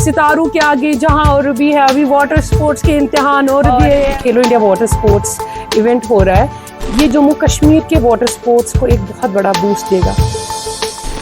सितारों के आगे जहां और भी है, अभी वाटर स्पोर्ट्स के इम्तिहान और भी है। खेलो इंडिया वाटर स्पोर्ट्स इवेंट हो रहा है, ये जम्मू कश्मीर के वाटर स्पोर्ट्स को एक बहुत बड़ा बूस्ट देगा।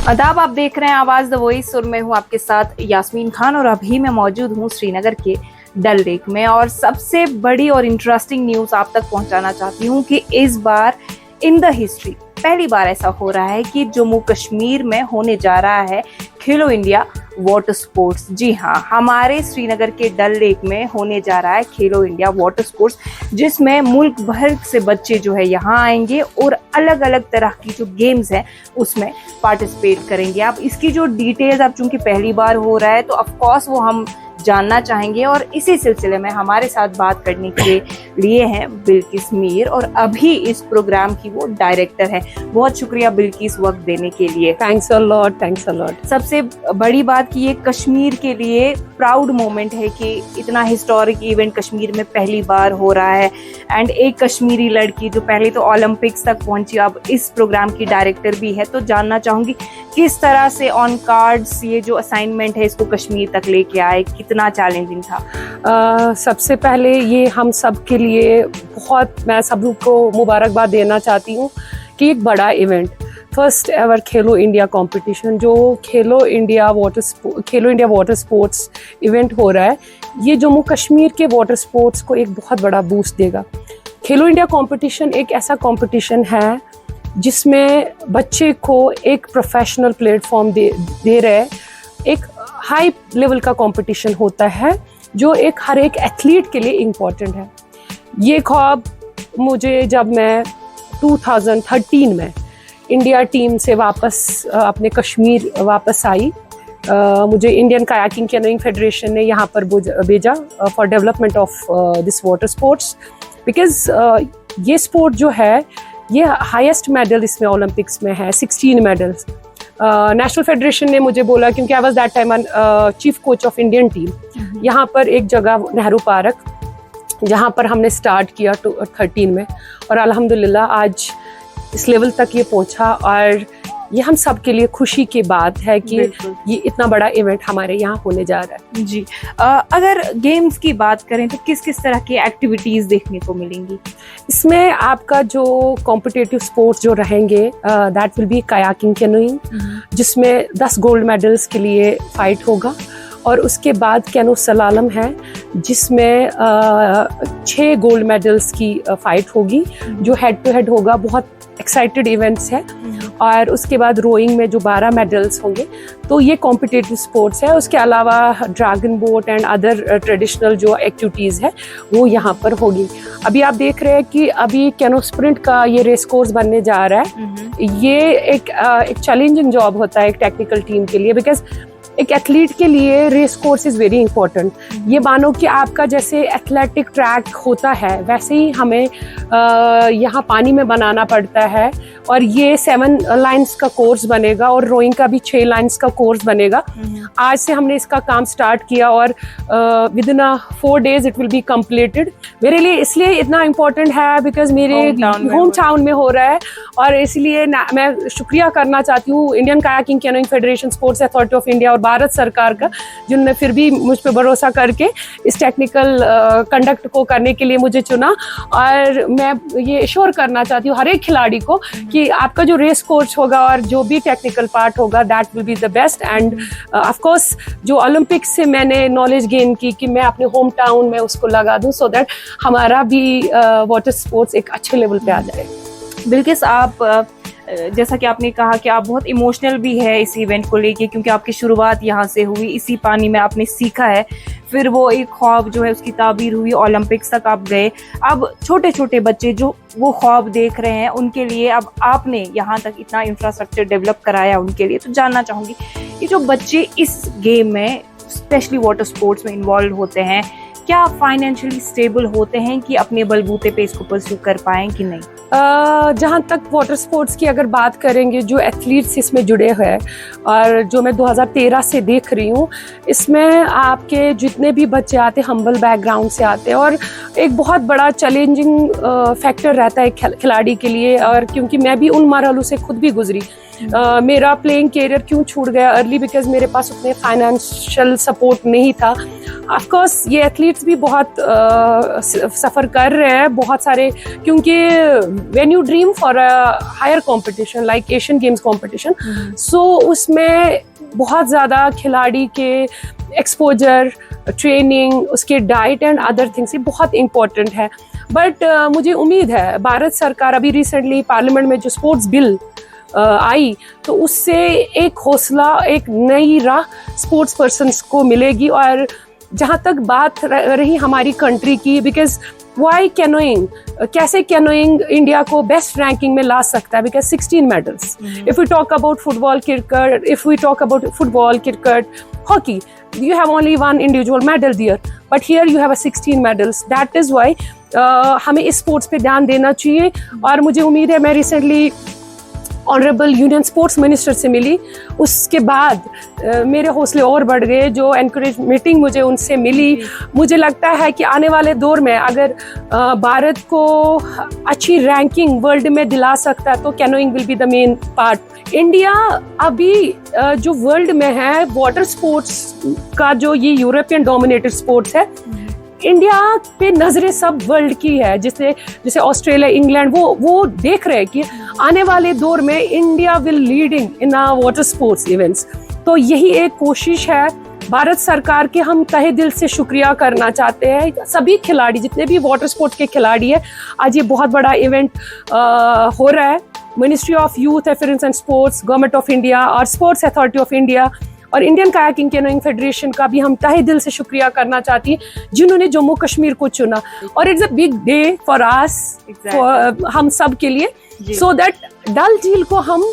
आदाब, आप देख रहे हैं आवाज द वॉइस और मैं हूं आपके साथ यास्मीन खान और अभी मैं मौजूद हूं श्रीनगर के डल लेक में और सबसे बड़ी और इंटरेस्टिंग न्यूज आप तक पहुंचाना चाहती हूं कि इस बार इन द हिस्ट्री पहली बार ऐसा हो रहा है कि जम्मू कश्मीर में होने जा रहा है खेलो इंडिया वाटर स्पोर्ट्स। जी हाँ, हमारे श्रीनगर के डल लेक में होने जा रहा है खेलो इंडिया वाटर स्पोर्ट्स, जिसमें मुल्क भर से बच्चे जो है यहाँ आएंगे और अलग अलग तरह की जो गेम्स हैं उसमें पार्टिसिपेट करेंगे। अब इसकी जो डिटेल्स अब चूंकि पहली बार हो रहा है तो ऑफकोर्स वो हम जानना चाहेंगे और इसी सिलसिले में हमारे साथ बात करने के लिए हैं बिल्किस मीर और अभी इस प्रोग्राम की वो डायरेक्टर है। बहुत शुक्रिया बिल्किस वक्त देने के लिए। Thanks a lot, thanks a lot. सबसे बड़ी बात कि ये कश्मीर के लिए प्राउड मोमेंट है कि इतना हिस्टोरिक इवेंट कश्मीर में पहली बार हो रहा है एंड एक कश्मीरी लड़की जो पहले तो ओलंपिक्स तक पहुंची अब इस प्रोग्राम की डायरेक्टर भी है। तो जानना चाहूंगी किस तरह से ऑन कार्ड्स ये जो असाइनमेंट है इसको कश्मीर तक लेके आए, कितना चैलेंजिंग था? सबसे पहले ये हम सब के लिए बहुत, मैं सबको मुबारकबाद देना चाहती हूँ कि एक बड़ा इवेंट, फर्स्ट एवर खेलो इंडिया कंपटीशन जो खेलो इंडिया वाटर स्पोर्ट्स इवेंट हो रहा है, ये जम्मू कश्मीर के वाटर स्पोर्ट्स को एक बहुत बड़ा बूस्ट देगा। खेलो इंडिया कंपटीशन एक ऐसा कंपटीशन है जिसमें बच्चे को एक प्रोफेशनल प्लेटफॉर्म दे रहे हैं। एक हाई लेवल का कंपटीशन होता है जो हर एक एथलीट के लिए इम्पोर्टेंट है। ये ख्वाब मुझे जब मैं 2013 में इंडिया टीम से वापस अपने कश्मीर वापस आई, मुझे इंडियन कायाकिंग कैनोइंग फेडरेशन ने यहाँ पर भेजा for development of this water sports, because ये स्पोर्ट जो है ये हाईएस्ट मेडल इसमें ओलंपिक्स में है, 16 मेडल्स। नेशनल फेडरेशन ने मुझे बोला, क्योंकि I was that time chief coach of Indian team, यहाँ पर एक जगह नेहरू पार्क जहाँ पर हमने स्टार्ट किया 2013 में और अल्हम्दुलिल्लाह आज इस लेवल तक ये पहुँचा और ये हम सब के लिए खुशी की बात है कि ये इतना बड़ा इवेंट हमारे यहाँ होने जा रहा है। जी, अगर गेम्स की बात करें तो किस किस तरह की एक्टिविटीज देखने को मिलेंगी? इसमें आपका जो कॉम्पिटिटिव स्पोर्ट्स जो रहेंगे that will be kayaking canoeing, जिसमें 10 गोल्ड मेडल्स के लिए फाइट होगा और उसके बाद कैनो सलालम है जिसमें 6 गोल्ड मेडल्स की फाइट होगी जो हेड टू हेड होगा। बहुत एक्साइटेड इवेंट्स है। और उसके बाद रोइंग में जो 12 मेडल्स होंगे। तो ये कॉम्पिटिटिव स्पोर्ट्स है। उसके अलावा dragon boat and other traditional जो एक्टिविटीज़ है वो यहाँ पर होगी। अभी आप देख रहे हैं कि अभी कैनो स्प्रिंट का ये रेस कोर्स बनने जा रहा है। ये एक चैलेंजिंग जॉब होता है एक टेक्निकल टीम के लिए, बिकॉज एक एथलीट के लिए race course is very important. ये मानो कि आपका जैसे एथलेटिक ट्रैक होता है वैसे ही हमें यहाँ पानी में बनाना पड़ता है और ये 7 लाइन्स का कोर्स बनेगा और रोइंग का भी 6 लाइन्स का कोर्स बनेगा। आज से हमने इसका काम स्टार्ट किया और with in 4 days it will be completed. मेरे लिए इसलिए इतना इम्पोर्टेंट है बिकॉज मेरे होम टाउन में हो रहा है और इसलिए मैं शुक्रिया करना चाहती हूँ Indian kayaking canoeing federation, sports authority of India और भारत सरकार का, जिन्होंने फिर भी मुझ पर भरोसा करके इस टेक्निकल कंडक्ट को करने के लिए मुझे चुना। और मैं ये श्योर करना चाहती हूँ हर एक खिलाड़ी को कि आपका जो रेस कोर्स होगा और जो भी टेक्निकल पार्ट होगा that will be the best. End of course जो ओलंपिक्स से मैंने नॉलेज गेन की कि मैं अपने होम टाउन में उसको लगा दूँ सो दैट हमारा भी वाटर स्पोर्ट्स एक अच्छे लेवल पे आ जाए। बिल्किस, आप जैसा कि आपने कहा कि आप बहुत इमोशनल भी है इस इवेंट को लेके, क्योंकि आपकी शुरुआत यहाँ से हुई, इसी पानी में आपने सीखा है, फिर वो एक ख्वाब जो है उसकी ताबीर हुई, ओलंपिक्स तक आप गए। अब छोटे छोटे बच्चे जो वो ख्वाब देख रहे हैं उनके लिए अब आपने यहाँ तक इतना इंफ्रास्ट्रक्चर डेवलप कराया उनके लिए। तो जानना चाहूँगी ये जो बच्चे इस गेम में स्पेशली वाटर स्पोर्ट्स में इन्वॉल्व होते हैं, क्या फाइनेंशियली स्टेबल होते हैं कि अपने बलबूते पे इसको परस्यू कर पाएं कि नहीं? जहाँ तक वाटर स्पोर्ट्स की अगर बात करेंगे, जो एथलीट्स इसमें जुड़े हुए हैं और जो मैं 2013 से देख रही हूँ, इसमें आपके जितने भी बच्चे आते हैं हम्बल बैकग्राउंड से आते हैं और एक बहुत बड़ा चैलेंजिंग फैक्टर रहता है खिलाड़ी के लिए। और क्योंकि मैं भी उन मरहलों से खुद भी गुजरी, मेरा प्लेइंग कैरियर क्यों छूट गया अर्ली, बिकॉज मेरे पास उतने फाइनेंशियल सपोर्ट नहीं था। ऑफ कोर्स ये एथलीट्स भी बहुत सफ़र कर रहे हैं बहुत सारे, क्योंकि when you dream for a higher competition like Asian Games competition, so उसमें बहुत ज़्यादा खिलाड़ी के एक्सपोजर, ट्रेनिंग, उसके डाइट एंड अदर थिंग्स ये बहुत इम्पोर्टेंट है। बट मुझे उम्मीद है भारत सरकार अभी रिसेंटली पार्लियामेंट में जो स्पोर्ट्स बिल आई, तो उससे एक हौसला, एक नई राह स्पोर्ट्स पर्सन्स को मिलेगी। और जहाँ तक बात रही हमारी कंट्री की, बिकॉज वाई कैनोइंग, कैसे कैनोइंग इंडिया को बेस्ट रैंकिंग में ला सकता है, because 16 medals. If we talk about football, cricket, if we talk about football, cricket, hockey, you have only one individual medal there, but here you have a 16 medals. That is why हमें इस sports पे ध्यान देना चाहिए। और मुझे उम्मीद है, मैं recently honourable union sports minister से मिली, उसके बाद मेरे हौसले और बढ़ गए। जो एनकरेज मीटिंग मुझे उनसे मिली, मुझे लगता है कि आने वाले दौर में अगर भारत को अच्छी रैंकिंग वर्ल्ड में दिला सकता है तो canoeing will be the main part. India अभी जो वर्ल्ड में है वाटर स्पोर्ट्स का, जो ये यूरोपियन डोमिनेटेड स्पोर्ट्स है, इंडिया पे नजरें सब वर्ल्ड की है। जैसे ऑस्ट्रेलिया, इंग्लैंड, वो देख रहे हैं कि आने वाले दौर में India will leading in water sports events. तो यही एक कोशिश है भारत सरकार के। हम तहे दिल से शुक्रिया करना चाहते हैं सभी खिलाड़ी, जितने भी वाटर स्पोर्ट्स के खिलाड़ी है। आज ये बहुत बड़ा इवेंट हो रहा है। Ministry of youth affairs and sports, government of India और स्पोर्ट्स अथॉरिटी ऑफ इंडिया और इंडियन कायाकिंग कैनोइंग फेडरेशन का भी हम तहे दिल से शुक्रिया करना चाहती हैं, जिन्होंने जम्मू कश्मीर को चुना। और it's a big day for us, हम सब के लिए, सो दैट डल झील को हम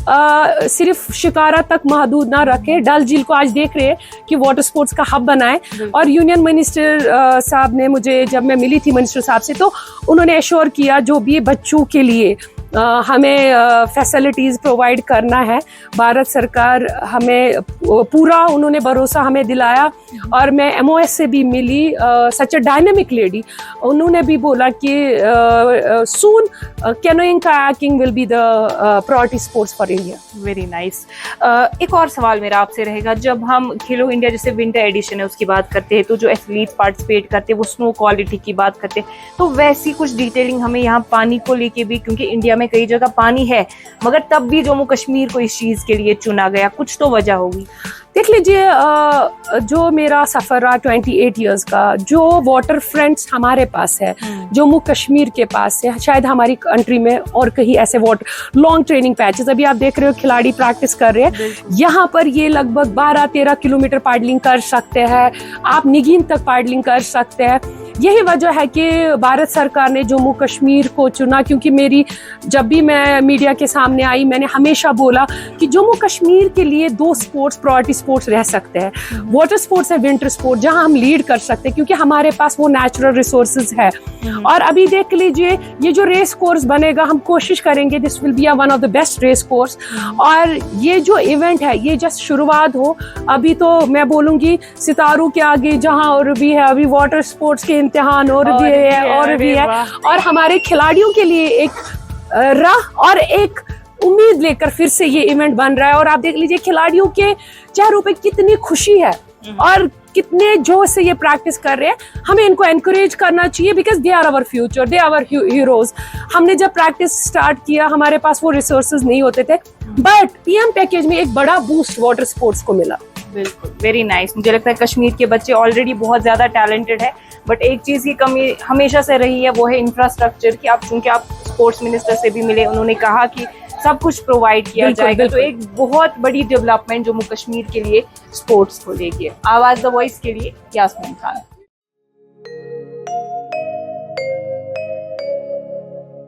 सिर्फ शिकारा तक महदूद ना रखे। डल झील को आज देख रहे हैं कि वाटर स्पोर्ट्स का हब बनाए। और यूनियन मिनिस्टर साहब ने मुझे, जब मैं मिली थी मिनिस्टर साहब से, तो उन्होंने एश्योर किया जो भी बच्चों के लिए हमें फैसिलिटीज़ प्रोवाइड करना है, भारत सरकार हमें पूरा, उन्होंने भरोसा हमें दिलाया। और मैं MOS से भी मिली, सच अ डायनेमिक लेडी, उन्होंने भी बोला कि soon canoeing kayaking will be the priority sports for India. Very nice. एक और सवाल मेरा आपसे रहेगा, जब हम खेलो इंडिया जैसे विंटर एडिशन है उसकी बात करते हैं, तो जो एथलीट पार्टिसिपेट करते हैं वो स्नो क्वालिटी की बात करते हैं, तो वैसी कुछ डिटेलिंग हमें यहाँ पानी को लेके भी, क्योंकि इंडिया में कई जगह पानी है मगर तब भी जम्मू कश्मीर को इस चीज के लिए चुना गया, कुछ तो वजह होगी। देख लीजिए, जो मेरा सफ़र रहा 28 इयर्स का, जो वाटर फ्रंट्स हमारे पास है, जम्मू कश्मीर के पास है, शायद हमारी कंट्री में और कहीं ऐसे वाटर लॉन्ग ट्रेनिंग पैचेस, अभी आप देख रहे हो खिलाड़ी प्रैक्टिस कर रहे हैं, यहाँ पर ये लगभग 12-13 किलोमीटर पैडलिंग कर सकते हैं, आप निगीन तक पैडलिंग कर सकते हैं। यही वजह है कि भारत सरकार ने जम्मू कश्मीर को चुना, क्योंकि जब भी मैं मीडिया के सामने आई, मैंने हमेशा बोला कि जम्मू कश्मीर के लिए 2 स्पोर्ट्स प्रायोरिटी स्पोर्ट्स रह सकते हैं। वाटर स्पोर्ट्स है, विंटर स्पोर्ट, जहां हम लीड कर सकते हैं, क्योंकि हमारे पास वो नेचुरल रिसोर्सेज है। और अभी देख लीजिए, ये जो रेस कोर्स बनेगा, हम कोशिश करेंगे this will be one of the best race course. और ये जो इवेंट है, ये जस्ट शुरुआत हो, अभी तो मैं बोलूँगी सितारों के आगे जहाँ और भी है, अभी वाटर स्पोर्ट्स के इम्तिहान और भी है। और हमारे खिलाड़ियों के लिए एक राह और एक उम्मीद लेकर फिर से ये इवेंट बन रहा है। और आप देख लीजिए खिलाड़ियों के चेहरों पे कितनी खुशी है और कितने जोश से ये प्रैक्टिस कर रहे हैं। हमें इनको एनकरेज करना चाहिए, because they are our future, they are our heroes. हमने जब प्रैक्टिस स्टार्ट किया, हमारे पास वो रिसोर्सेज नहीं होते थे, बट PM पैकेज में एक बड़ा बूस्ट वाटर स्पोर्ट्स को मिला। बिल्कुल, वेरी नाइस। मुझे लगता है कश्मीर के बच्चे ऑलरेडी बहुत ज्यादा टैलेंटेड है, बट एक चीज की कमी हमेशा से रही है, वो है इंफ्रास्ट्रक्चर की। चूंकि आप स्पोर्ट्स मिनिस्टर से भी मिले, उन्होंने कहा कि सब कुछ प्रोवाइड किया जाएगा, तो एक बहुत बड़ी डेवलपमेंट जम्मू कश्मीर के लिए स्पोर्ट्स को लेके। आवाज द वॉइस के लिए यास्मीन खान।